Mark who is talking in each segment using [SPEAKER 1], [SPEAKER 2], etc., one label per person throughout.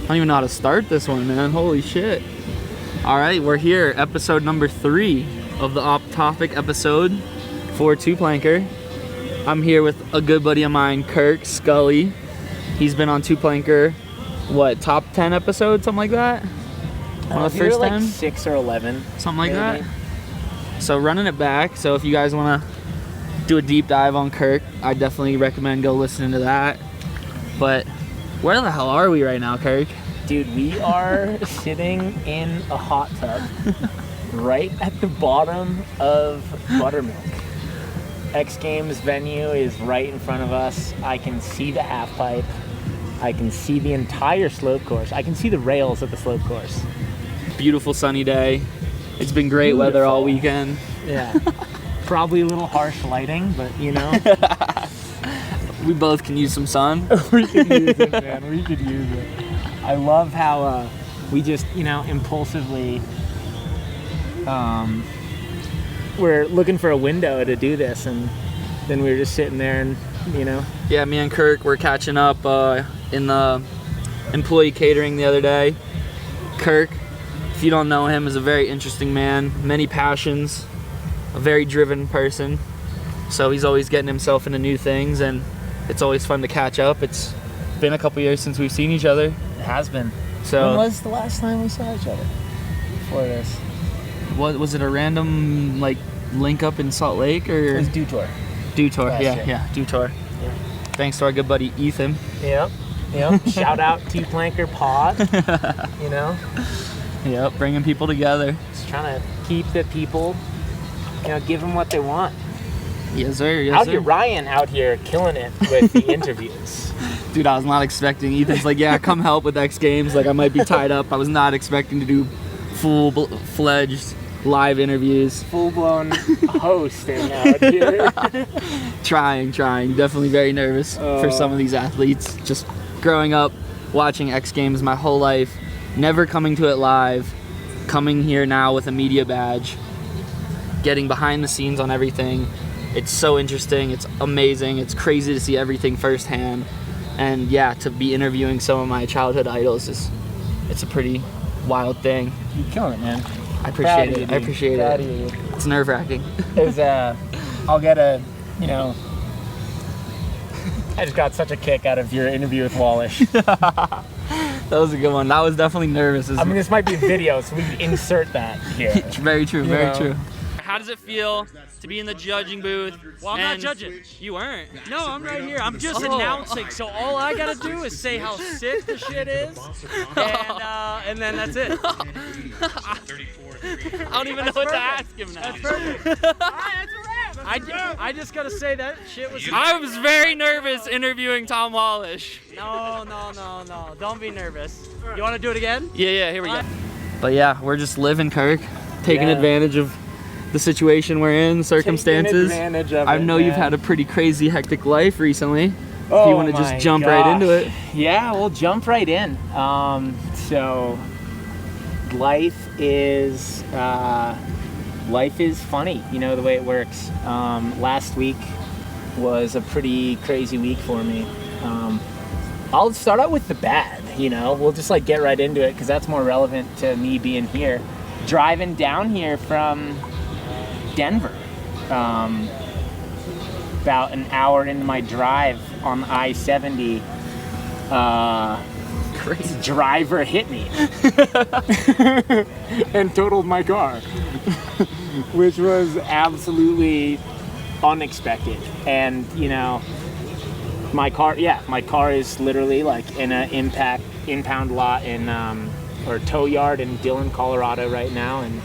[SPEAKER 1] don't even know how to start this one, man. Holy shit. All right, we're here, episode number 3 of the off-topic episode for Two Planker. I'm here with a good buddy of mine, Kirk Scully. He's been on Two Planker, what, top 10 episodes, something like that? One of the first
[SPEAKER 2] like
[SPEAKER 1] 10?
[SPEAKER 2] 6 or 11.
[SPEAKER 1] Something like
[SPEAKER 2] maybe.
[SPEAKER 1] that. So running it back, so if you guys want to do a deep dive on Kirk, I definitely recommend go listening to that. But where the hell are we right now, Kirk?
[SPEAKER 2] Dude, we are sitting in a hot tub right at the bottom of Buttermilk. X Games venue is right in front of us. I can see the half pipe. I can see the entire slope course. I can see the rails of the slope course.
[SPEAKER 1] Beautiful sunny day. It's been great weather all weekend.
[SPEAKER 2] Yeah. Probably a little harsh lighting, but you know.
[SPEAKER 1] We both can use some sun.
[SPEAKER 2] We could use it, man. We could use it. I love how we just, impulsively, we're looking for a window to do this, and then we were just sitting there and,
[SPEAKER 1] Yeah, me and Kirk were catching up in the employee catering the other day. Kirk, if you don't know him, is a very interesting man, many passions, a very driven person. So he's always getting himself into new things, and it's always fun to catch up. It's been a couple years since we've seen each other.
[SPEAKER 2] It has been.
[SPEAKER 1] So
[SPEAKER 2] when was the last time we saw each other before this?
[SPEAKER 1] What was it, a random link up in Salt Lake, or
[SPEAKER 2] It was Dew Tour.
[SPEAKER 1] Dew Tour?
[SPEAKER 2] Last year.
[SPEAKER 1] Yeah, Dew Tour.
[SPEAKER 2] Yeah.
[SPEAKER 1] Thanks to our good buddy Ethan.
[SPEAKER 2] Yep. Shout out to Planker Pod.
[SPEAKER 1] Yep, bringing people together.
[SPEAKER 2] Just trying to keep the people, give them what they want.
[SPEAKER 1] Yes, sir. Yes,
[SPEAKER 2] Out
[SPEAKER 1] sir.
[SPEAKER 2] here, Ryan out here killing it with the interviews.
[SPEAKER 1] Dude, I was not expecting. Ethan's like, yeah, come help with X Games. I might be tied up. I was not expecting to do full-fledged live interviews.
[SPEAKER 2] Full-blown hosting out here.
[SPEAKER 1] Trying. Definitely very nervous for some of these athletes. Just growing up, watching X Games my whole life, never coming to it live, coming here now with a media badge, getting behind the scenes on everything. It's so interesting. It's amazing. It's crazy to see everything firsthand. And yeah, to be interviewing some of my childhood idols it's a pretty wild thing.
[SPEAKER 2] You're killing it, man.
[SPEAKER 1] I appreciate it. I appreciate it. It's nerve-wracking.
[SPEAKER 2] I'll get I just got such a kick out of your interview with Wallish.
[SPEAKER 1] That was a good one. That was definitely nervous.
[SPEAKER 2] This might be a video, so we can insert that here.
[SPEAKER 1] Very true. Very true.
[SPEAKER 3] How does it feel to be in the judging booth?
[SPEAKER 4] Well, I'm not judging.
[SPEAKER 3] You weren't.
[SPEAKER 4] No, I'm right here. I'm just announcing. So all I gotta do is say how sick the shit is, and then that's it.
[SPEAKER 3] I don't even know what to ask him now.
[SPEAKER 4] That's perfect. All right, that's a wrap. I just gotta say that shit was.
[SPEAKER 3] I was very nervous interviewing Tom Wallish.
[SPEAKER 4] No. Don't be nervous. You want to do it again?
[SPEAKER 3] Yeah. Here we go.
[SPEAKER 1] But yeah, we're just living, Kirk, taking advantage of the situation we're in, circumstances. I know you've had a pretty crazy, hectic life recently. If you want to just jump right into it.
[SPEAKER 2] Yeah, we'll jump right in. So life is funny, the way it works. Last week was a pretty crazy week for me. I'll start out with the bad, we'll just get right into it because that's more relevant to me being here. Driving down here from Denver, about an hour into my drive on I-70,
[SPEAKER 1] Crazy.
[SPEAKER 2] Driver hit me and totaled my car, which was absolutely unexpected. And my car is literally in an impound lot or tow yard in Dillon, Colorado right now, and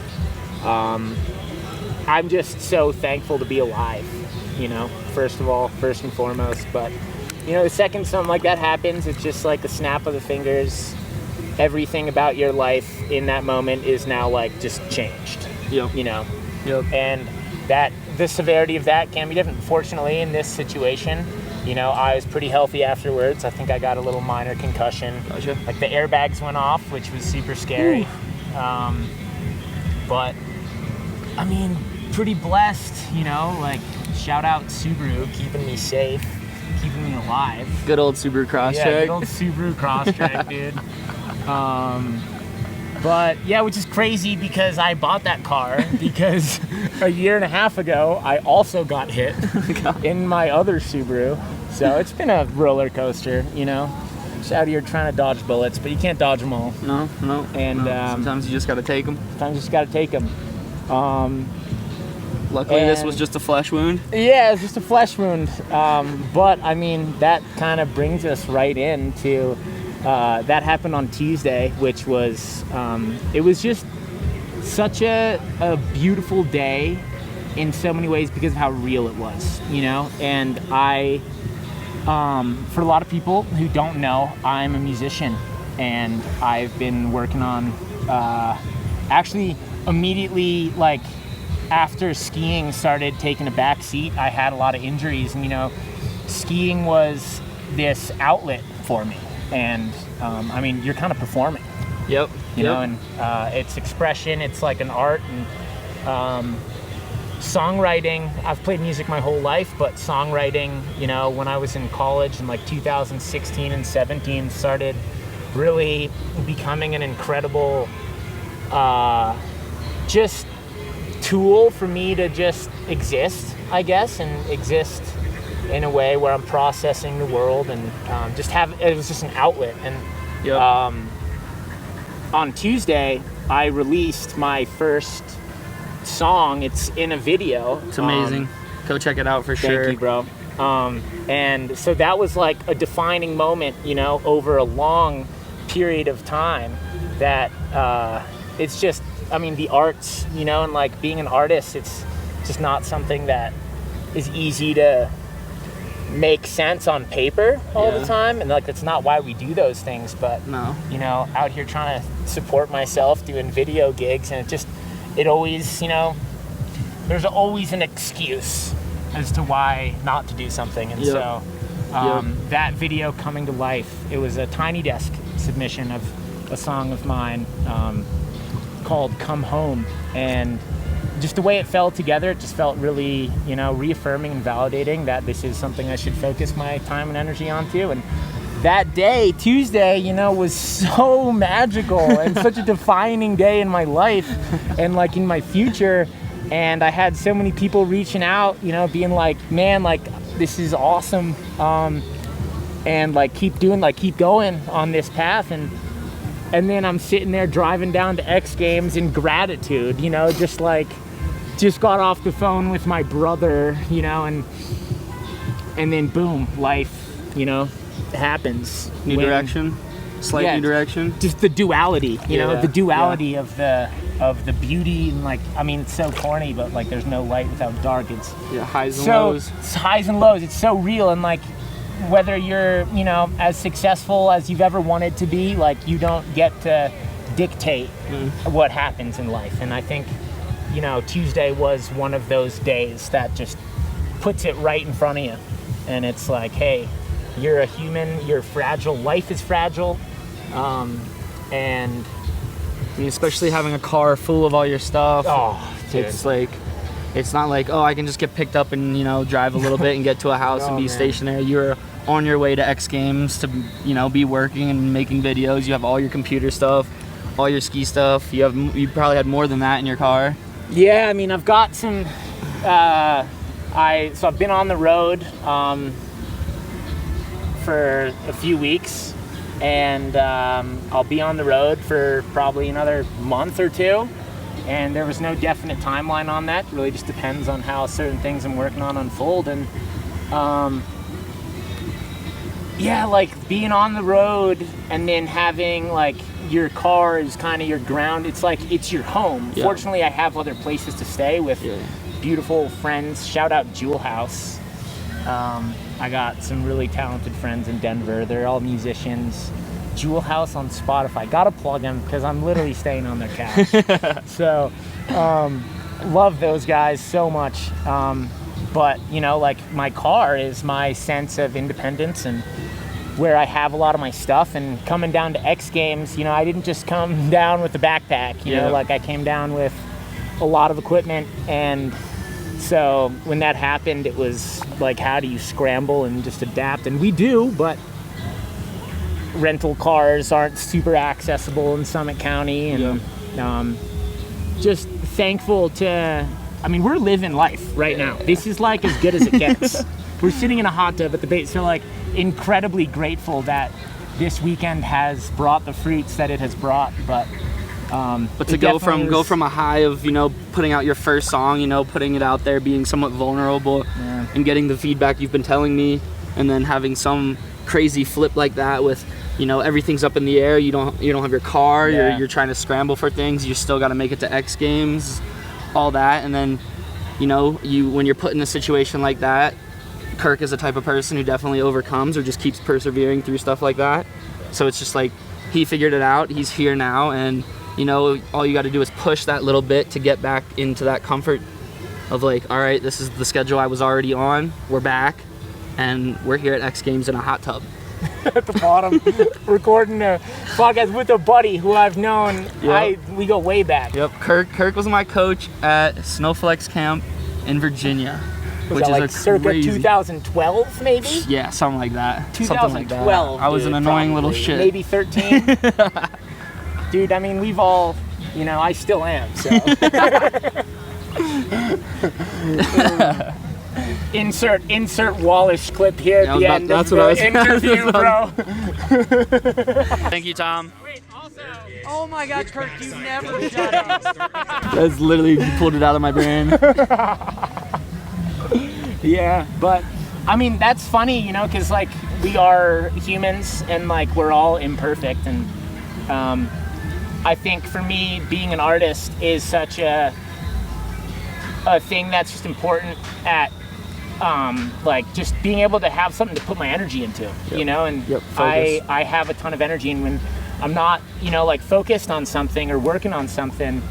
[SPEAKER 2] I'm just so thankful to be alive, first and foremost. But, the second something like that happens, it's just like a snap of the fingers. Everything about your life in that moment is now just changed,
[SPEAKER 1] Yep. Yep.
[SPEAKER 2] And the severity of that can be different. Fortunately, in this situation, I was pretty healthy afterwards. I think I got a little minor concussion.
[SPEAKER 1] Gotcha.
[SPEAKER 2] The airbags went off, which was super scary. But, pretty blessed, shout out Subaru, keeping me safe, keeping me alive.
[SPEAKER 1] Good old Subaru Crosstrek.
[SPEAKER 2] Yeah, good old Subaru Crosstrek, dude. But yeah, which is crazy because I bought that car because a year and a half ago I also got hit in my other Subaru. So it's been a roller coaster, you know. Just out here trying to dodge bullets, but you can't dodge them all.
[SPEAKER 1] No.
[SPEAKER 2] And
[SPEAKER 1] sometimes you just gotta take them.
[SPEAKER 2] sometimes you just got to take them.
[SPEAKER 1] Luckily, this
[SPEAKER 2] and-
[SPEAKER 1] was just a flesh wound.
[SPEAKER 2] Yeah, it's just a flesh wound. But I mean, that kind of brings us right into that happened on Tuesday, which was it was just such a beautiful day in so many ways because of how real it was, you know. And I, for a lot of people who don't know, I'm a musician, and I've been working on actually immediately like. After skiing started taking a back seat, I had a lot of injuries, and you know, skiing was this outlet for me. And I mean, you're kind of performing,
[SPEAKER 1] Yep.
[SPEAKER 2] you know, and it's expression. It's like an art, and songwriting. I've played music my whole life, but songwriting, you know, when I was in college in like 2016 and 17, started really becoming an incredible, just tool for me to just exist, I guess, and exist in a way where I'm processing the world and just have it was just an outlet. And
[SPEAKER 1] Yep.
[SPEAKER 2] on Tuesday I released my first song. It's in a video.
[SPEAKER 1] It's amazing. Go check it out for sure.
[SPEAKER 2] Thank you, bro. And so that was like a defining moment, you know, over a long period of time that it's just, I mean, the arts, you know, and like being an artist, it's just not something that is easy to make sense on paper all the time. And like, that's not why we do those things. But,
[SPEAKER 1] No.
[SPEAKER 2] you know, out here trying to support myself doing video gigs, and it always, you know, there's always an excuse as to why not to do something. And
[SPEAKER 1] Yep.
[SPEAKER 2] so that video coming to life, it was a Tiny Desk submission of a song of mine called Come Home. And just the way it fell together, it just felt really, you know, reaffirming and validating that this is something I should focus my time and energy onto. And that day, Tuesday, you know, was so magical and such a defining day in my life and like in my future. And I had so many people reaching out, you know, being like, man, like, this is awesome. And like, keep going on this path. And then I'm sitting there driving down to X Games in gratitude, you know, just got off the phone with my brother, you know, and then boom, life, you know, happens.
[SPEAKER 1] New direction. Slight new direction.
[SPEAKER 2] Just the duality, you know,
[SPEAKER 1] Yeah,
[SPEAKER 2] the duality of the beauty, and like, I mean, it's so corny, but like, there's no light without dark. It's
[SPEAKER 1] Highs and
[SPEAKER 2] so
[SPEAKER 1] lows.
[SPEAKER 2] it's highs and lows. It's so real, and like, whether you're, you know, as successful as you've ever wanted to be, like, you don't get to dictate what happens in life. And I think, you know, Tuesday was one of those days that just puts it right in front of you. And it's like, hey, you're a human, you're fragile, life is fragile. And
[SPEAKER 1] I mean, especially having a car full of all your stuff.
[SPEAKER 2] oh, dude.
[SPEAKER 1] It's like, it's not like, oh, I can just get picked up and, you know, drive a little bit and get to a house and
[SPEAKER 2] No,
[SPEAKER 1] be
[SPEAKER 2] man.
[SPEAKER 1] stationary. You're on your way to X Games to, you know, be working and making videos. You have all your computer stuff, all your ski stuff. You probably had more than that in your car.
[SPEAKER 2] Yeah, I mean, I've got some. So I've been on the road for a few weeks, and I'll be on the road for probably another month or two. And there was no definite timeline on that. It really just depends on how certain things I'm working on unfold. And yeah, like being on the road and then having like your car is kind of your ground. It's like, it's your home.
[SPEAKER 1] Yeah.
[SPEAKER 2] Fortunately, I have other places to stay with beautiful friends. Shout out Jewel House. I got some really talented friends in Denver. They're all musicians. Jewel House on Spotify. Gotta plug them because I'm literally staying on their couch. So, love those guys so much. But, you know, like, my car is my sense of independence and where I have a lot of my stuff. And coming down to X Games, you know, I didn't just come down with a backpack, you know, like, I came down with a lot of equipment. And so when that happened, it was like, how do you scramble and just adapt? And we do, but rental cars aren't super accessible in Summit County, and just thankful to, I mean, we're living life right now. This is like as good as it gets. We're sitting in a hot tub at the base, so like incredibly grateful that this weekend has brought the fruits that it has brought. But
[SPEAKER 1] to go from a high of, you know, putting out your first song, you know, putting it out there, being somewhat vulnerable, and getting the feedback you've been telling me, and then having some crazy flip like that with, you know, everything's up in the air. You don't have your car. You're trying to scramble for things. You still got to make it to X Games, all that, and then, you know, when you're put in a situation like that, Kirk is the type of person who definitely overcomes or just keeps persevering through stuff like that. So it's just like he figured it out. He's here now, and you know, all you got to do is push that little bit to get back into that comfort of like, all right, this is the schedule I was already on. We're back, and we're here at X Games in a hot tub.
[SPEAKER 2] At the bottom, recording a podcast with a buddy who I've known. We go way back.
[SPEAKER 1] Yep. Kirk was my coach at Snowflex Camp in Virginia.
[SPEAKER 2] Was that like circa 2012, maybe?
[SPEAKER 1] Yeah, something like that.
[SPEAKER 2] 2012.
[SPEAKER 1] I was an annoying little shit.
[SPEAKER 2] Maybe 13. Dude, I mean, we've all, you know, I still am. So. Insert Wallace clip here at the end of the interview, bro.
[SPEAKER 3] Thank you, Tom.
[SPEAKER 4] Wait, also, oh my God, Kirk, you never shut up.
[SPEAKER 1] That's literally, you pulled it out of my brain.
[SPEAKER 2] Yeah, but I mean, that's funny, you know, because like we are humans and like we're all imperfect, and I think for me, being an artist is such a thing that's just important at like just being able to have something to put my energy into, you know, and I have a ton of energy, and when I'm not, you know, like focused on something or working on something,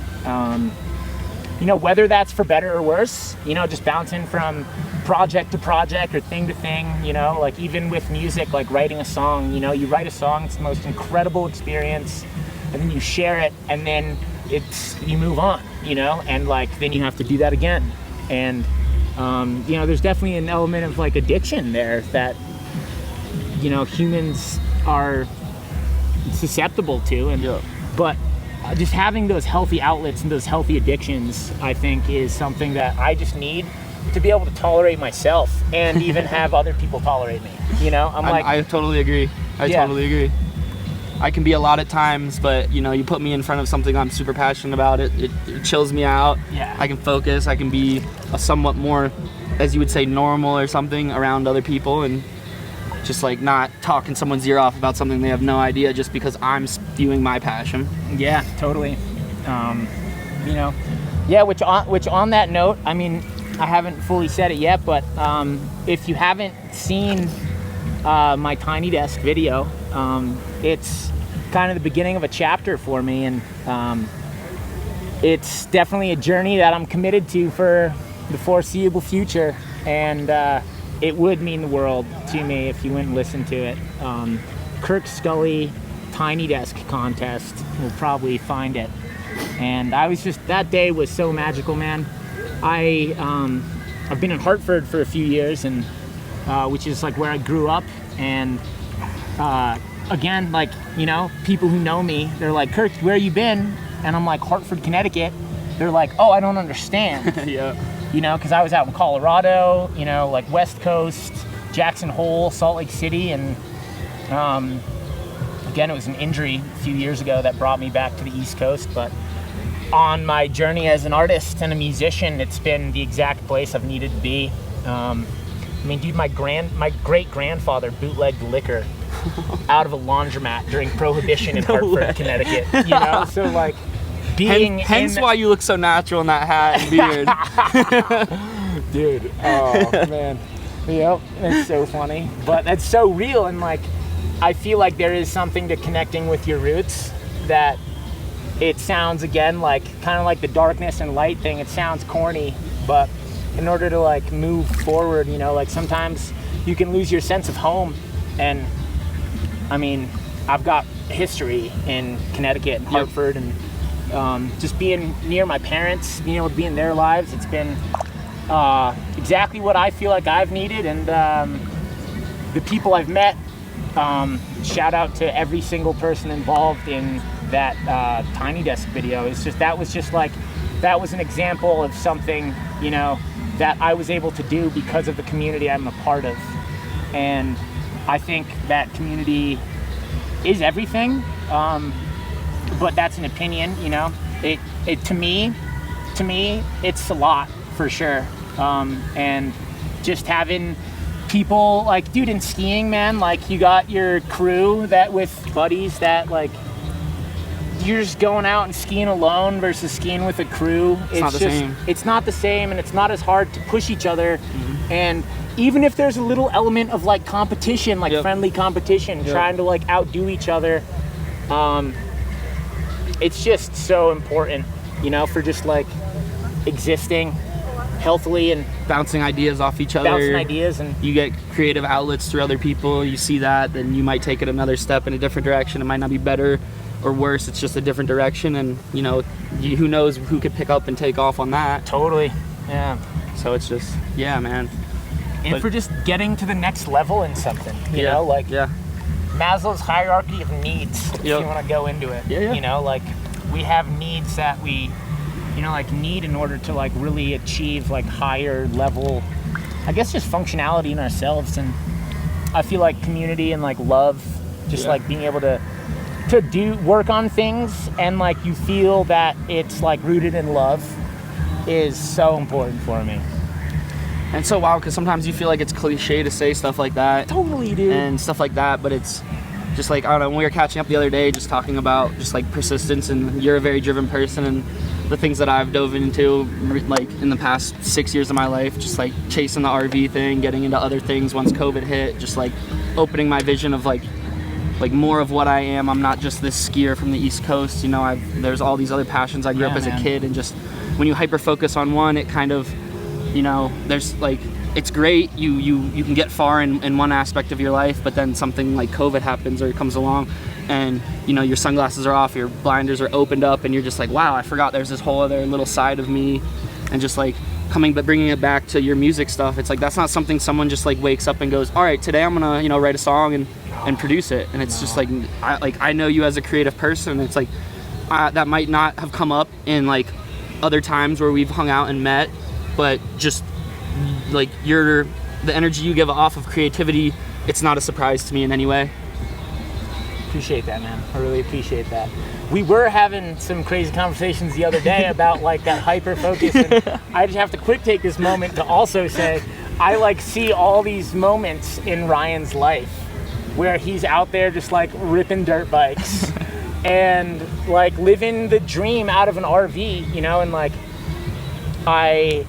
[SPEAKER 2] you know, whether that's for better or worse, you know, just bouncing from project to project or thing to thing, you know, like even with music, like writing a song, you know, you write a song, it's the most incredible experience, and then you share it, and then you move on, you know, and like then you have to do that again. And you know, there's definitely an element of like addiction there that, you know, humans are susceptible to, and but just having those healthy outlets and those healthy addictions, I think, is something that I just need to be able to tolerate myself and even have other people tolerate me. You know,
[SPEAKER 1] I totally agree. I totally agree. I can be a lot at times, but you know, you put me in front of something I'm super passionate about, it chills me out.
[SPEAKER 2] Yeah.
[SPEAKER 1] I can focus. I can be a somewhat more, as you would say, normal or something around other people, and just like not talking someone's ear off about something they have no idea just because I'm spewing my passion.
[SPEAKER 2] Yeah, totally. You know, yeah. Which on that note, I mean, I haven't fully said it yet, but if you haven't seen my Tiny Desk video, it's kind of the beginning of a chapter for me, and it's definitely a journey that I'm committed to for the foreseeable future, and it would mean the world to me if you went and listened to it. Kirk Scully Tiny Desk contest, will probably find it. And I was just, that day was so magical, man. I've been in Hartford for a few years, and which is like where I grew up, and again, like, you know, people who know me, they're like, Kirk, where you been? And I'm like, Hartford, Connecticut. They're like, oh, I don't understand.
[SPEAKER 1] Yeah.
[SPEAKER 2] You know, because I was out in Colorado, you know, like West Coast, Jackson Hole, Salt Lake City, and again, it was an injury a few years ago that brought me back to the East Coast, but on my journey as an artist and a musician, it's been the exact place I've needed to be. I mean, dude, my great-grandfather bootlegged liquor out of a laundromat during Prohibition in Hartford, Connecticut. You know, so like being
[SPEAKER 1] hence why you look so natural in that hat and beard.
[SPEAKER 2] Dude, oh man, yep, it's so funny, but that's so real, and like I feel like there is something to connecting with your roots that it sounds, again, like kind of like the darkness and light thing. It sounds corny, but in order to like move forward, you know, like sometimes you can lose your sense of home. And I mean, I've got history in Connecticut and Hartford, and just being near my parents, being able to be in their lives, it's been exactly what I feel like I've needed. And the people I've met shout out to every single person involved in that Tiny Desk video. It's just that was an example of something, you know, that I was able to do because of the community I'm a part of. And I think that community is everything, but that's an opinion, you know. It to me, it's a lot for sure. And just having people like, dude, in skiing, man, like you got your crew that with buddies that like you're just going out and skiing alone versus skiing with a crew. It's
[SPEAKER 1] not the same.
[SPEAKER 2] It's not the same, and it's not as hard to push each other. Mm-hmm. And even if there's a little element of like competition, like friendly competition, trying to like outdo each other, it's just so important, you know, for just like existing healthily and
[SPEAKER 1] bouncing ideas off each other.
[SPEAKER 2] And
[SPEAKER 1] you get creative outlets through other people. You see that, then you might take it another step in a different direction. It might not be better or worse. It's just a different direction, and you know, who knows who could pick up and take off on that.
[SPEAKER 2] Totally. Yeah.
[SPEAKER 1] So it's just, yeah, man.
[SPEAKER 2] And for just getting to the next level in something, you know, like Maslow's hierarchy of needs, if you want to go into it. You know, like we have needs that we, you know, like need in order to like really achieve like higher level, I guess, just functionality in ourselves. And I feel like community and like love, just like being able to do work on things and like you feel that it's like rooted in love is so important for me.
[SPEAKER 1] And so wow, because sometimes you feel like it's cliche to say stuff like that.
[SPEAKER 2] Totally, dude.
[SPEAKER 1] And stuff like that, but it's just like, I don't know, when we were catching up the other day, just talking about just like persistence, and you're a very driven person, and the things that I've dove into like in the past 6 years of my life, just like chasing the RV thing, getting into other things once COVID hit, just like opening my vision of like more of what I am. I'm not just this skier from the East Coast, you know, there's all these other passions I grew up as a kid, and just when you hyper focus on one, it kind of, you know, there's like, it's great, you can get far in one aspect of your life, but then something like COVID happens or comes along, and you know, your sunglasses are off, your blinders are opened up, and you're just like, wow, I forgot there's this whole other little side of me. And just like bringing it back to your music stuff, it's like that's not something someone just like wakes up and goes, all right, today I'm gonna, you know, write a song and produce it. And it's just like, I know you as a creative person. It's like that might not have come up in like other times where we've hung out and met, but just like the energy you give off of creativity, it's not a surprise to me in any way.
[SPEAKER 2] Appreciate that, man. I really appreciate that. We were having some crazy conversations the other day about like that hyper focus, and I just have to take this moment to also say I like see all these moments in Ryan's life where he's out there just like ripping dirt bikes and like living the dream out of an RV, you know, and like I'm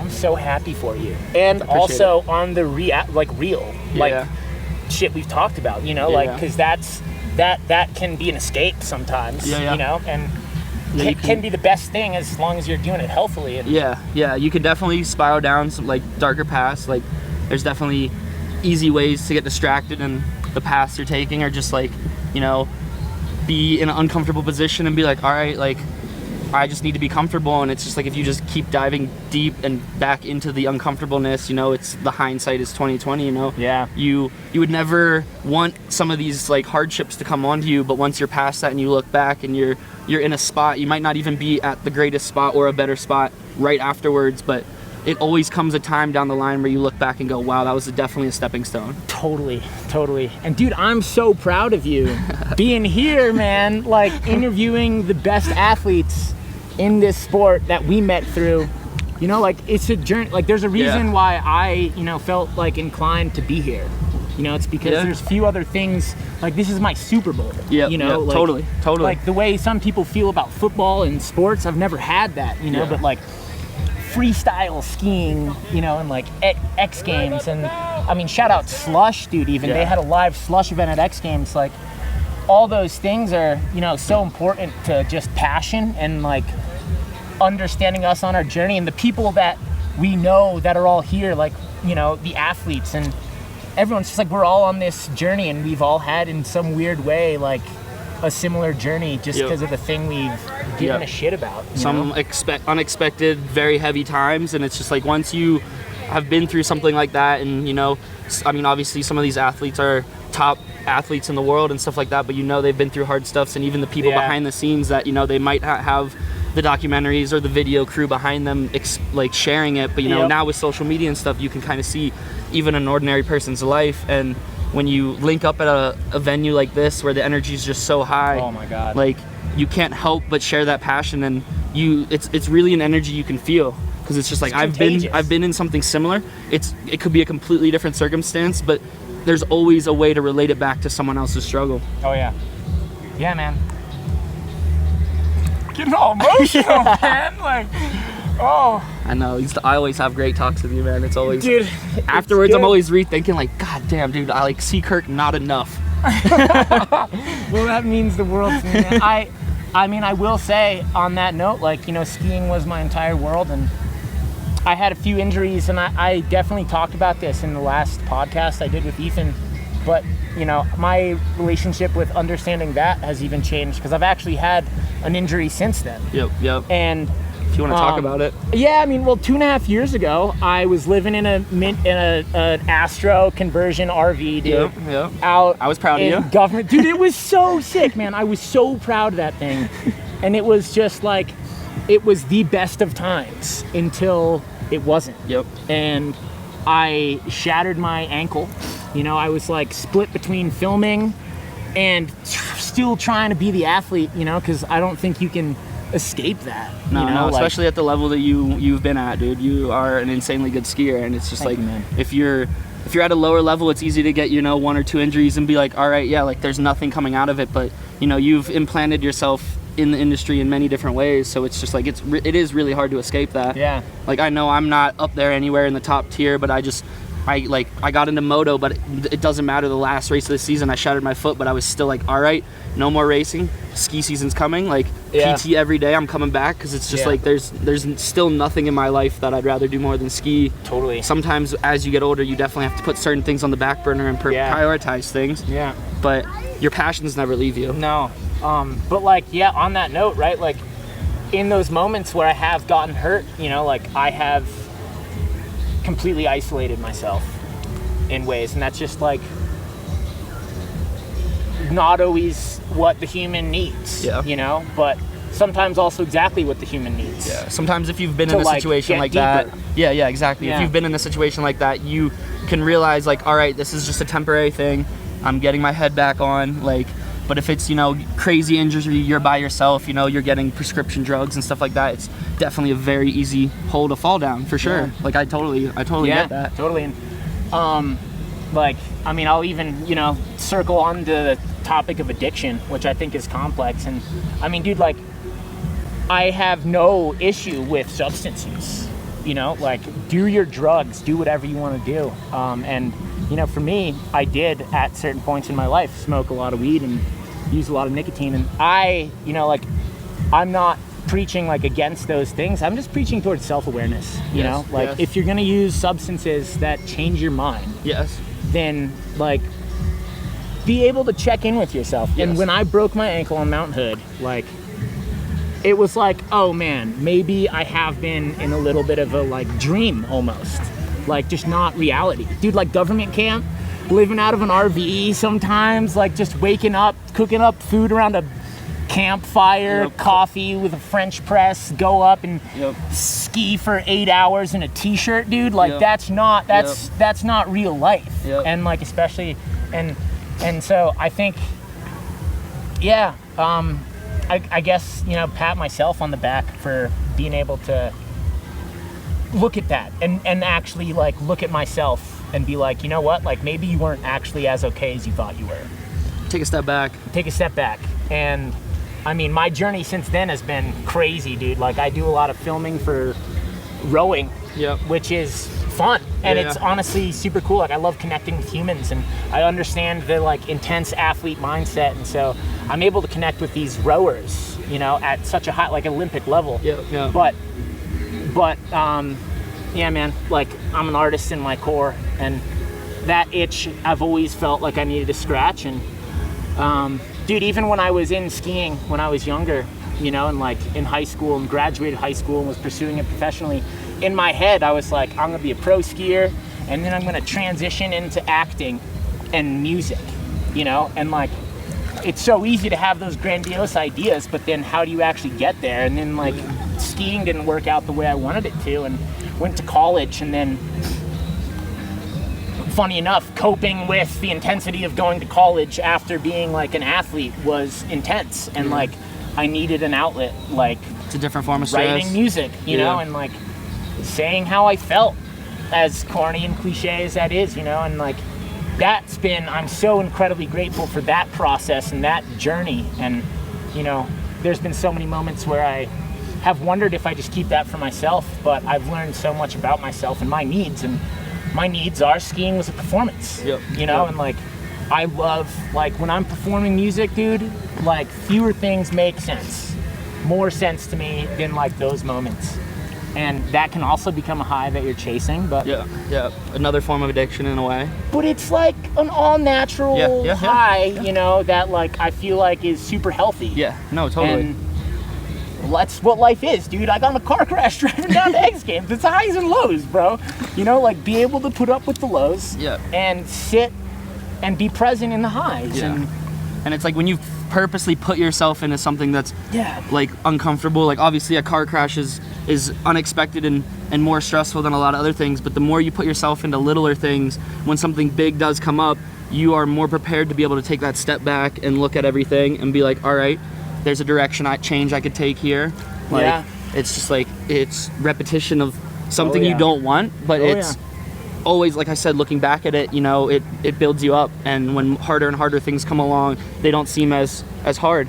[SPEAKER 2] so happy for you. And also on the real shit we've talked about, you know, like, because that can be an escape sometimes, you know, and it can be the best thing as long as you're doing it healthily. And
[SPEAKER 1] you can definitely spiral down some like darker paths. Like there's definitely easy ways to get distracted, and the paths you're taking are just like, you know, be in an uncomfortable position and be like, all right, like I just need to be comfortable. And it's just like, if you just keep diving deep and back into the uncomfortableness, you know, it's the hindsight is 2020, you know. You would never want some of these like hardships to come onto you, but once you're past that and you look back and you're in a spot, you might not even be at the greatest spot or a better spot right afterwards, but it always comes a time down the line where you look back and go, wow, that was definitely a stepping stone.
[SPEAKER 2] Totally. And dude, I'm so proud of you being here, man, like interviewing the best athletes in this sport that we met through, you know, like it's a journey. Like there's a reason why I, you know, felt like inclined to be here. You know, it's because there's few other things, like this is my Super Bowl, you know, like,
[SPEAKER 1] totally.
[SPEAKER 2] Like the way some people feel about football and sports, I've never had that, you know, but like freestyle skiing, you know, and like X Games, and I mean, shout out Slush, dude, even they had a live Slush event at X Games. Like all those things are, you know, so important to just passion and like understanding us on our journey, and the people that we know that are all here, like, you know, the athletes and everyone's just like, we're all on this journey, and we've all had in some weird way like a similar journey just because of the thing we've given a shit about.
[SPEAKER 1] Some unexpected, very heavy times, and it's just like once you have been through something like that, and you know, I mean, obviously some of these athletes are top athletes in the world and stuff like that, but you know, they've been through hard stuffs, and even the people behind the scenes that, you know, they might have the documentaries or the video crew behind them like sharing it, but you know, now with social media and stuff, you can kind of see even an ordinary person's life. And when you link up at a venue like this where the energy is just so high,
[SPEAKER 2] oh my God,
[SPEAKER 1] like you can't help but share that passion, and it's really an energy you can feel, because it's just like I've been in something similar. It could be a completely different circumstance, but there's always a way to relate it back to someone else's struggle.
[SPEAKER 2] Oh yeah, man. Getting all emotional, man. Like, oh.
[SPEAKER 1] I know. I always have great talks with you, man. It's always,
[SPEAKER 2] dude.
[SPEAKER 1] Afterwards, I'm always rethinking, like, God damn, dude, I like see Kirk not enough.
[SPEAKER 2] Well, that means the world to me, man. I mean, I will say on that note, like, you know, skiing was my entire world, and I had a few injuries, and I definitely talked about this in the last podcast I did with Ethan. But, you know, my relationship with understanding that has even changed, because I've actually had an injury since then.
[SPEAKER 1] Yep.
[SPEAKER 2] And
[SPEAKER 1] if you want to talk about it.
[SPEAKER 2] Yeah, I mean, well, 2.5 years ago, I was living in an Astro conversion RV, dude.
[SPEAKER 1] Yep.
[SPEAKER 2] Out.
[SPEAKER 1] I was proud of you.
[SPEAKER 2] Government, dude. It was so sick, man. I was so proud of that thing, and it was just like, it was the best of times until it wasn't.
[SPEAKER 1] Yep.
[SPEAKER 2] And I shattered my ankle. You know, I was like split between filming and still trying to be the athlete, you know, because I don't think you can escape that.
[SPEAKER 1] No, especially at the level that you've been at, dude. You are an insanely good skier, and it's just like, if you're at a lower level, it's easy to get, you know, 1 or 2 injuries and be like, all right, yeah, like there's nothing coming out of it. But you know, you've implanted yourself in the industry in many different ways, so it's just like it is really hard to escape that.
[SPEAKER 2] Yeah.
[SPEAKER 1] Like, I know I'm not up there anywhere in the top tier, but I got into moto, but it doesn't matter. The last race of the season, I shattered my foot, but I was still like, all right, no more racing. Ski season's coming. Like, PT every day, I'm coming back, because it's just like there's still nothing in my life that I'd rather do more than ski.
[SPEAKER 2] Totally.
[SPEAKER 1] Sometimes as you get older, you definitely have to put certain things on the back burner and prioritize things.
[SPEAKER 2] Yeah.
[SPEAKER 1] But your passions never leave you.
[SPEAKER 2] No. But like, yeah, on that note, right? Like, in those moments where I have gotten hurt, you know, like I have completely isolated myself in ways, and that's just like not always what the human needs, you know, but sometimes also exactly what the human needs.
[SPEAKER 1] Yeah. Sometimes if you've been in a situation like that, exactly. If you've been in a situation like that, you can realize, like, all right, this is just a temporary thing. I'm getting my head back on, like. But if it's, you know, crazy injury, you're by yourself, you know, you're getting prescription drugs and stuff like that, it's definitely a very easy hole to fall down, for sure. Like, I totally get that.
[SPEAKER 2] Totally. And like, I mean, I'll even, you know, circle on to the topic of addiction, which I think is complex. And I mean, dude, like, I have no issue with substance use. You know, like, do your drugs, do whatever you want to do. And you know, for me, I did at certain points in my life smoke a lot of weed and use a lot of nicotine. And I, you know, like, I'm not preaching like against those things. I'm just preaching towards self-awareness, you know? Like, if you're going to use substances that change your mind, then like, be able to check in with yourself. And when I broke my ankle on Mount Hood, like, it was like, oh man, maybe I have been in a little bit of a like dream almost. Like, just not reality. Dude, like government camp, living out of an RV sometimes, like just waking up, cooking up food around a campfire, coffee with a French press, go up and ski for 8 hours in a t-shirt, dude. Like, that's not real life. And like, especially, and so I think, I guess, you know, pat myself on the back for being able to look at that and actually like look at myself and be like, you know what, like maybe you weren't actually as okay as you thought you were.
[SPEAKER 1] Take a step back.
[SPEAKER 2] And I mean, my journey since then has been crazy, dude. Like, I do a lot of filming for rowing, which is fun, and it's honestly super cool. Like, I love connecting with humans, and I understand the like intense athlete mindset, and so I'm able to connect with these rowers, you know, at such a high, like, Olympic level. But yeah, man, like, I'm an artist in my core, and that itch I've always felt like I needed to scratch. And dude, even when I was in skiing when I was younger, you know, and like in high school and graduated high school and was pursuing it professionally, in my head, I was like, I'm gonna be a pro skier, and then I'm gonna transition into acting and music, you know? And like, it's so easy to have those grandiose ideas, but then how do you actually get there? And then like, skiing didn't work out the way I wanted it to, and went to college, and then, funny enough, coping with the intensity of going to college after being like an athlete was intense, and like, I needed an outlet, like,
[SPEAKER 1] It's a different form of stress.
[SPEAKER 2] writing music, you know, and like saying how I felt, as corny and cliche as that is, you know, and like that's been, I'm so incredibly grateful for that process and that journey. And, you know, there's been so many moments where I have wondered if I just keep that for myself, but I've learned so much about myself and my needs, and my needs are skiing was a performance, you know, and like, I love, like, when I'm performing music, dude, like, fewer things make sense, more sense to me than like those moments. And that can also become a high that you're chasing, but
[SPEAKER 1] another form of addiction in a way.
[SPEAKER 2] but it's like an all natural high, you know, that like I feel like is super healthy.
[SPEAKER 1] Yeah, no, totally.
[SPEAKER 2] And that's what life is, dude. I got in a car crash driving down to X Games. It's highs and lows, bro. You know, like, be able to put up with the lows and sit and be present in the highs.
[SPEAKER 1] And it's like when you purposely put yourself into something that's like uncomfortable, like obviously a car crash is unexpected and more stressful than a lot of other things, but the more you put yourself into littler things, when something big does come up, you are more prepared to be able to take that step back and look at everything and be like, all right, there's a direction change I could take here. Like, it's just like, it's repetition of something you don't want, but it's always, like I said, looking back at it, you know, it builds you up, and when harder and harder things come along, they don't seem as hard.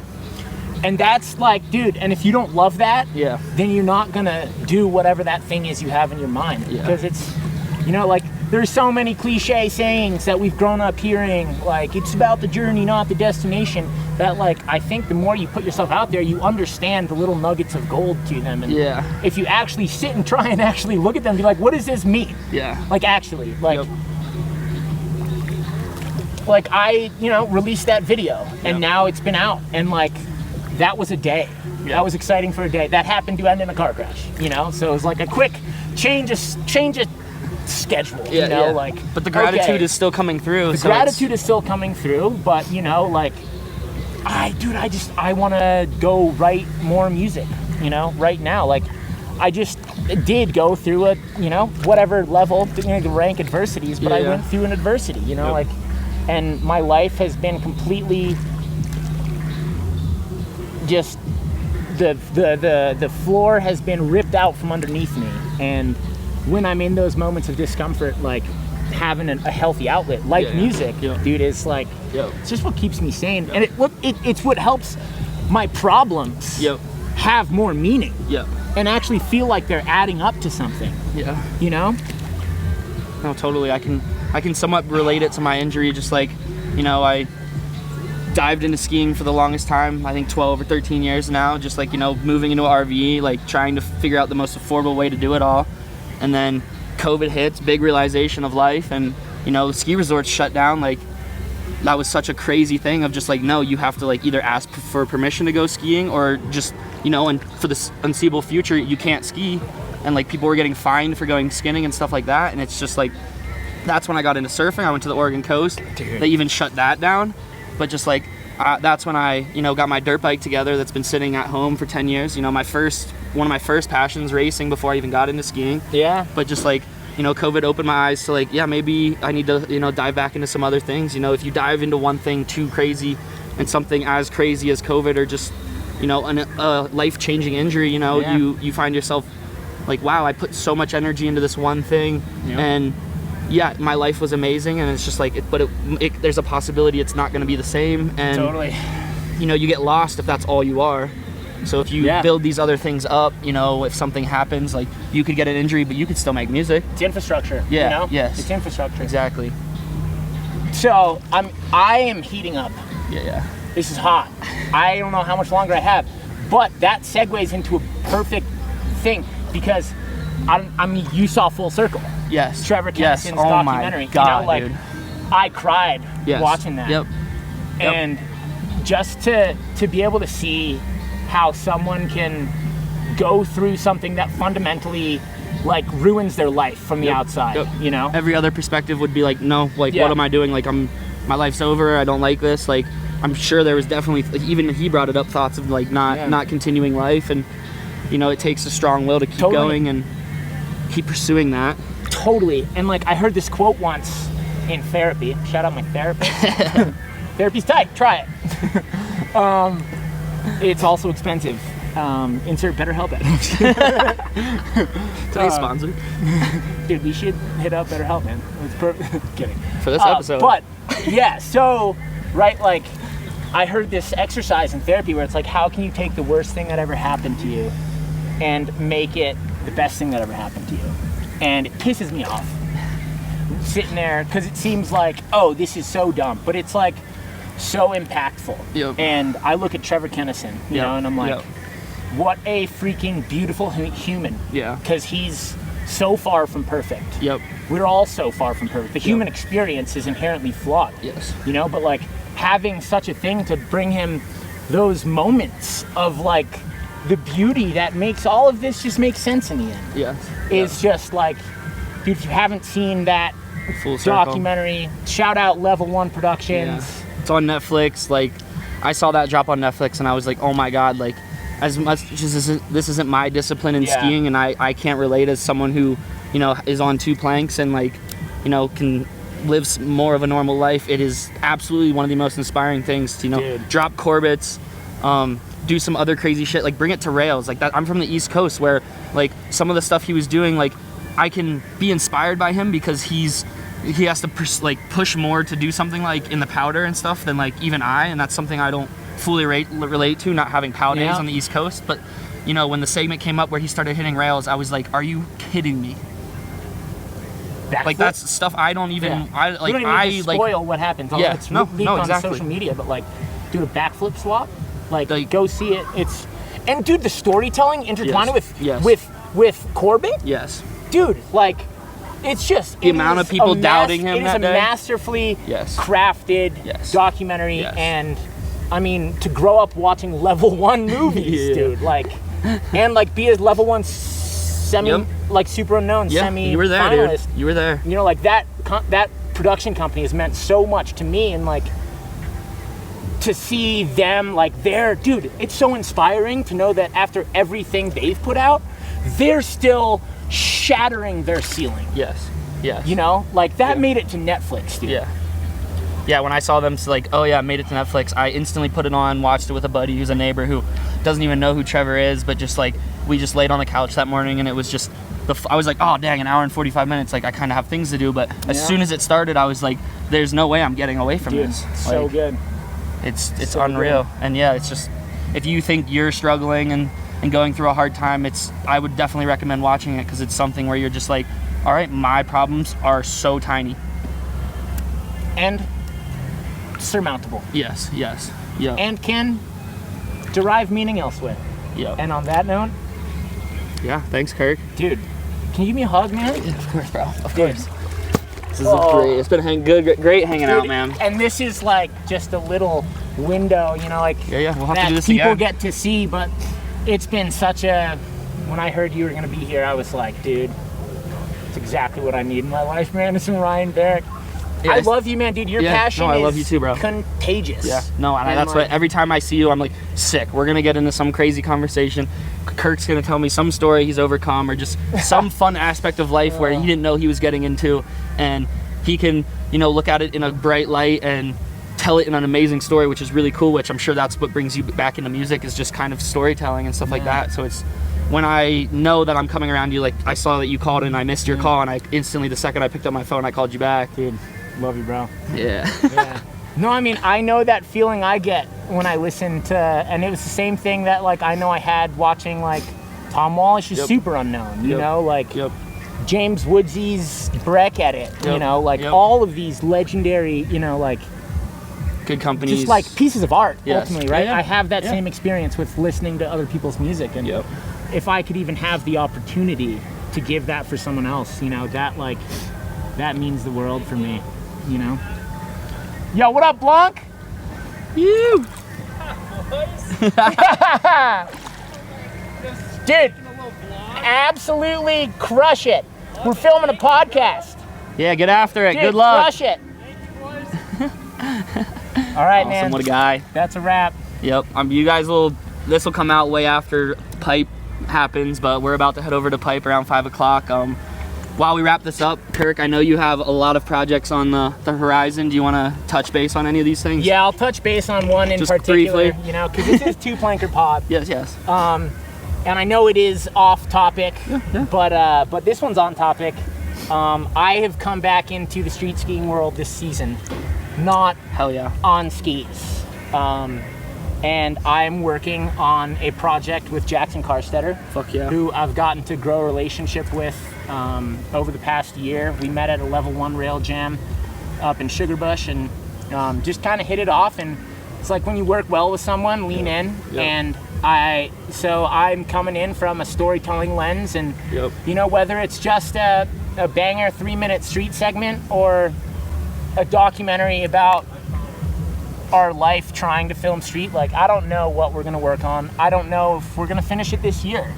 [SPEAKER 2] And that's like, dude, and if you don't love that, then you're not gonna do whatever that thing is you have in your mind. Because it's, you know, like, there's so many cliche sayings that we've grown up hearing, like, it's about the journey, not the destination, that, like, I think the more you put yourself out there, you understand the little nuggets of gold to them. And if you actually sit and try and actually look at them, be like, what does this mean? Like, actually, like, like I, you know, released that video, and now it's been out, and like, that was a day. That was exciting for a day. That happened to end in a car crash, you know? So it was like a quick change of schedule, you know, like.
[SPEAKER 1] But the gratitude is still coming through.
[SPEAKER 2] The gratitude is still coming through, but you know, like, I want to go write more music, you know, right now. Like, I just did go through a, you know, whatever level, you know, to rank adversities, but I went through an adversity, you know, like, and my life has been completely just, the floor has been ripped out from underneath me. And when I'm in those moments of discomfort, like, having a healthy outlet like music, dude, is like, it's just what keeps me sane. And it's what helps my problems have more meaning and actually feel like they're adding up to something. You know?
[SPEAKER 1] No, totally. I can somewhat relate it to my injury. Just like, you know, I dived into skiing for the longest time, I think 12 or 13 years now, just like, you know, moving into an RV, like trying to figure out the most affordable way to do it all. And then COVID hits, big realization of life, and, you know, the ski resorts shut down. Like, that was such a crazy thing of just like, no, you have to like either ask for permission to go skiing, or just, you know, and for this unseeable future, you can't ski. And like, people were getting fined for going skinning and stuff like that. And it's just like, that's when I got into surfing. I went to the Oregon coast. Dude. They even shut that down. But just like, that's when I, you know, got my dirt bike together that's been sitting at home for 10 years. You know, one of my first passions, racing, before I even got into skiing. But just like, you know, COVID opened my eyes to like, maybe I need to, you know, dive back into some other things. You know, if you dive into one thing too crazy, and something as crazy as COVID, or just, you know, a life-changing injury, you know, you find yourself like, wow, I put so much energy into this one thing, and my life was amazing, and it's just like, there's a possibility it's not going to be the same, and you know, you get lost if that's all you are. So if you build these other things up, you know, if something happens, like, you could get an injury, but you could still make music.
[SPEAKER 2] It's infrastructure. You know? It's infrastructure.
[SPEAKER 1] Exactly.
[SPEAKER 2] So I am heating up. This is hot. I don't know how much longer I have, but that segues into a perfect thing, because I mean, you saw Full Circle. Trevor Kennison's documentary.
[SPEAKER 1] My God,
[SPEAKER 2] you know, like,
[SPEAKER 1] dude.
[SPEAKER 2] I cried watching that. And just to be able to see how someone can go through something that fundamentally like ruins their life from the outside,
[SPEAKER 1] Yep.
[SPEAKER 2] you know?
[SPEAKER 1] Every other perspective would be like, no, like, what am I doing? Like, my life's over. I don't like this. Like, I'm sure there was definitely, like, even he brought it up, thoughts of like not continuing life, and you know, it takes a strong will to keep going and keep pursuing that.
[SPEAKER 2] Totally. And like, I heard this quote once in therapy. Shout out my therapist. Therapy's tight. Try it. It's also expensive. Insert BetterHelp ad.
[SPEAKER 1] Today's sponsor.
[SPEAKER 2] Dude, we should hit up BetterHelp, man. It's perfect. Kidding.
[SPEAKER 1] For this episode.
[SPEAKER 2] But yeah, so right, like, I heard this exercise in therapy where it's like, how can you take the worst thing that ever happened to you and make it the best thing that ever happened to you? And it pisses me off sitting there, because it seems like, oh, this is so dumb, but it's like so impactful.
[SPEAKER 1] Yep.
[SPEAKER 2] And I look at Trevor Kennison, you know, and I'm like, what a freaking beautiful human.
[SPEAKER 1] Yeah.
[SPEAKER 2] Because he's so far from perfect.
[SPEAKER 1] Yep.
[SPEAKER 2] We're all so far from perfect. The human experience is inherently flawed.
[SPEAKER 1] Yes.
[SPEAKER 2] You know, but like having such a thing to bring him those moments of like the beauty that makes all of this just make sense in the end.
[SPEAKER 1] Yes.
[SPEAKER 2] Is just like, dude, if you haven't seen that
[SPEAKER 1] Full circle.
[SPEAKER 2] documentary, shout out Level 1 Productions.
[SPEAKER 1] Yeah. It's on Netflix. Like, I saw that drop on Netflix and I was like, oh my God, like, as much as this isn't my discipline in skiing, and I can't relate as someone who, you know, is on 2 planks and like, you know, can live more of a normal life. It is absolutely one of the most inspiring things to, you know, drop Corbetts, do some other crazy shit, like bring it to rails like that. I'm from the East Coast where like some of the stuff he was doing, like I can be inspired by him because he has to push more to do something like in the powder and stuff than like even and that's something I don't fully relate to, not having pow days on the East Coast. But you know, when the segment came up where he started hitting rails, I was like, are you kidding me? Like that's stuff I don't even I like.
[SPEAKER 2] We don't even spoil what happens. It's leaked on social media, but like, dude, a backflip swap, like go see it. It's and dude, the storytelling intertwined with Corbett.
[SPEAKER 1] Yes,
[SPEAKER 2] dude, like it's just
[SPEAKER 1] the amount of people doubting him.
[SPEAKER 2] It is a masterfully crafted documentary, and I mean, to grow up watching Level 1 movies, dude, like, and like be a Level 1 like super unknown semi.
[SPEAKER 1] You were there,
[SPEAKER 2] finalist.
[SPEAKER 1] dude. You were there.
[SPEAKER 2] You know, like that production company has meant so much to me, and like to see them like there, dude. It's so inspiring to know that after everything they've put out, they're still shattering their ceiling.
[SPEAKER 1] Yes.
[SPEAKER 2] You know, like that made it to Netflix, dude.
[SPEAKER 1] Yeah, when I saw them, like, oh yeah, made it to Netflix, I instantly put it on, watched it with a buddy who's a neighbor who doesn't even know who Trevor is, but just like, we just laid on the couch that morning and it was just, I was like, oh dang, an hour and 45 minutes, like I kind of have things to do, but as soon as it started, I was like, there's no way I'm getting away from this.
[SPEAKER 2] So good.
[SPEAKER 1] It's so unreal. Good. And yeah, it's just, if you think you're struggling and going through a hard time, I would definitely recommend watching it because it's something where you're just like, all right, my problems are so tiny.
[SPEAKER 2] And surmountable.
[SPEAKER 1] Yes. Yeah.
[SPEAKER 2] And can derive meaning elsewhere.
[SPEAKER 1] Yeah.
[SPEAKER 2] And on that note,
[SPEAKER 1] yeah, thanks, Kirk.
[SPEAKER 2] Dude, can you give me a hug, man?
[SPEAKER 1] Yeah, of course, bro. Of course. This is great. It's been great hanging out, man.
[SPEAKER 2] And this is like just a little window, you know, like
[SPEAKER 1] we'll have to do this
[SPEAKER 2] people
[SPEAKER 1] again.
[SPEAKER 2] Get to see, but it's been such a. When I heard you were gonna be here, I was like, dude, it's exactly what I need in my life, man. It's some Ryan Barrick. I love you, man, dude. Your passion
[SPEAKER 1] I love you too, bro.
[SPEAKER 2] Contagious.
[SPEAKER 1] Yeah, no, and that's what every time I see you, I'm like, sick. We're gonna get into some crazy conversation. Kirk's gonna tell me some story he's overcome, or just some fun aspect of life where he didn't know he was getting into, and he can, you know, look at it in a bright light and tell it in an amazing story, which is really cool. Which I'm sure that's what brings you back into music, is just kind of storytelling and stuff like that. So it's when I know that I'm coming around you, like I saw that you called and I missed your call, and I instantly, the second I picked up my phone, I called you back,
[SPEAKER 2] dude. Love you, bro.
[SPEAKER 1] Yeah.
[SPEAKER 2] No, I mean, I know that feeling I get when I listen to, and it was the same thing that like I know I had watching like Tom Wallish is super unknown, you know, like James Woodsy's Breck Edit, you know, like all of these legendary, you know, like
[SPEAKER 1] good companies,
[SPEAKER 2] just like pieces of art, ultimately, right?
[SPEAKER 1] Yeah.
[SPEAKER 2] I have that same experience with listening to other people's music, and if I could even have the opportunity to give that for someone else, you know, that means the world for me. You know? Yo, what up, Blanc?
[SPEAKER 1] You!
[SPEAKER 2] Dude, absolutely crush it. We're filming a podcast.
[SPEAKER 1] Yeah, get after it.
[SPEAKER 2] Dude,
[SPEAKER 1] Good luck.
[SPEAKER 2] crush it. All right,
[SPEAKER 1] Awesome,
[SPEAKER 2] man.
[SPEAKER 1] what a guy.
[SPEAKER 2] That's a wrap.
[SPEAKER 1] Yep. You guys this will come out way after Pipe happens, but we're about to head over to Pipe around 5 o'clock. While we wrap this up, Kirk, I know you have a lot of projects on the horizon. Do you want to touch base on any of these things?
[SPEAKER 2] Yeah, I'll touch base on one in
[SPEAKER 1] Just
[SPEAKER 2] particular,
[SPEAKER 1] briefly.
[SPEAKER 2] you know, because this is Two Planker Pod.
[SPEAKER 1] Yes, yes.
[SPEAKER 2] And I know it is off topic, but this one's on topic. I have come back into the street skiing world this season, not
[SPEAKER 1] Hell yeah.
[SPEAKER 2] on skis. And I'm working on a project with Jackson Carstetter,
[SPEAKER 1] Fuck yeah.
[SPEAKER 2] who I've gotten to grow a relationship with over the past year. We met at a level 1 rail jam up in Sugarbush and just kind of hit it off. And it's like when you work well with someone, lean in.
[SPEAKER 1] Yep.
[SPEAKER 2] And I'm coming in from a storytelling lens, and
[SPEAKER 1] Yep.
[SPEAKER 2] you know, whether it's just a banger 3-minute street segment or a documentary about our life trying to film street, like, I don't know what we're gonna work on. I don't know if we're gonna finish it this year,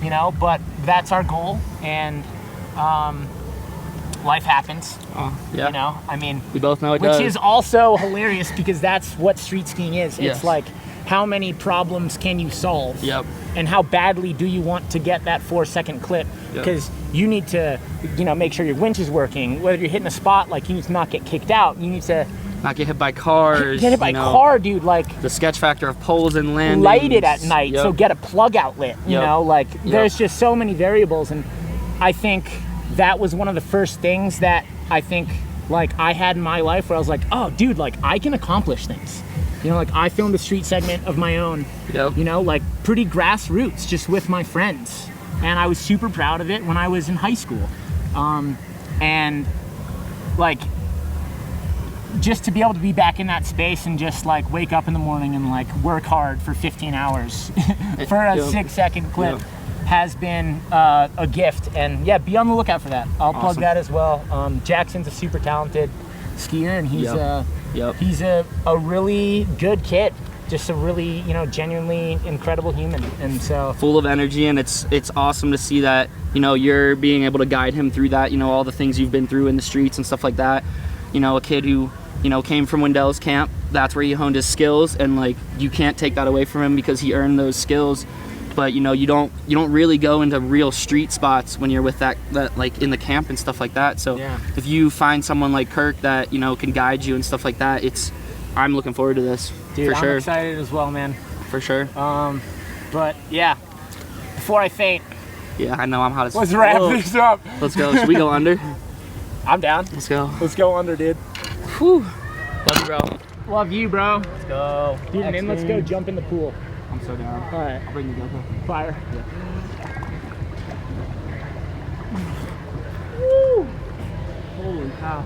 [SPEAKER 2] you know, but that's our goal. And life happens,
[SPEAKER 1] Yeah.
[SPEAKER 2] you know, I mean,
[SPEAKER 1] We both know it
[SPEAKER 2] which
[SPEAKER 1] does.
[SPEAKER 2] is also hilarious because that's what street skiing is.
[SPEAKER 1] Yes.
[SPEAKER 2] It's like, how many problems can you solve?
[SPEAKER 1] Yep.
[SPEAKER 2] And how badly do you want to get that 4-second clip?
[SPEAKER 1] Yep.
[SPEAKER 2] Because you need to, you know, make sure your winch is working. Whether you're hitting a spot, like, you need to not get kicked out. You need to
[SPEAKER 1] Not get hit by cars.
[SPEAKER 2] get hit by
[SPEAKER 1] you know,
[SPEAKER 2] car, dude. Like,
[SPEAKER 1] The sketch factor of poles and landings.
[SPEAKER 2] light it at night,
[SPEAKER 1] Yep.
[SPEAKER 2] so get a plug outlet. You
[SPEAKER 1] Yep.
[SPEAKER 2] know, like, there's just so many variables, and I think that was one of the first things that I think, like, I had in my life where I was like, oh, dude, like, I can accomplish things. You know, like, I filmed a street segment of my own.
[SPEAKER 1] Yep.
[SPEAKER 2] You know, like, pretty grassroots, just with my friends, and I was super proud of it when I was in high school, and like, just to be able to be back in that space and just like wake up in the morning and like work hard for 15 hours for a
[SPEAKER 1] Yep.
[SPEAKER 2] 6-second clip
[SPEAKER 1] Yep.
[SPEAKER 2] has been a gift. And yeah, be on the lookout for that. I'll plug
[SPEAKER 1] Awesome.
[SPEAKER 2] that as well. Jackson's a super talented skier, and he's
[SPEAKER 1] Yep.
[SPEAKER 2] he's a really good kid, just a really, you know, genuinely incredible human. And so
[SPEAKER 1] Full of energy, and it's awesome to see that, you know, you're being able to guide him through that, you know, all the things you've been through in the streets and stuff like that. You know, a kid who, you know, came from Wendell's camp, that's where he honed his skills, and like, you can't take that away from him because he earned those skills. But you know, you don't really go into real street spots when you're with that like in the camp and stuff like that. So
[SPEAKER 2] Yeah.
[SPEAKER 1] if you find someone like Kirk that, you know, can guide you and stuff like that, I'm looking forward to this.
[SPEAKER 2] dude,
[SPEAKER 1] for
[SPEAKER 2] I'm
[SPEAKER 1] sure.
[SPEAKER 2] excited as well, man.
[SPEAKER 1] For sure.
[SPEAKER 2] But yeah, before I faint,
[SPEAKER 1] Yeah, I know I'm hot as
[SPEAKER 2] let's wrap
[SPEAKER 1] Whoa.
[SPEAKER 2] this up.
[SPEAKER 1] Let's go. Should we go under?
[SPEAKER 2] I'm down.
[SPEAKER 1] Let's go.
[SPEAKER 2] Let's go under, dude.
[SPEAKER 1] Whew. Love you, bro.
[SPEAKER 2] Love you, bro.
[SPEAKER 1] Let's go.
[SPEAKER 2] Dude, and then let's go jump in the pool.
[SPEAKER 1] I'm so down.
[SPEAKER 2] All right,
[SPEAKER 1] I'll bring the GoPro.
[SPEAKER 2] fire.
[SPEAKER 1] Holy cow.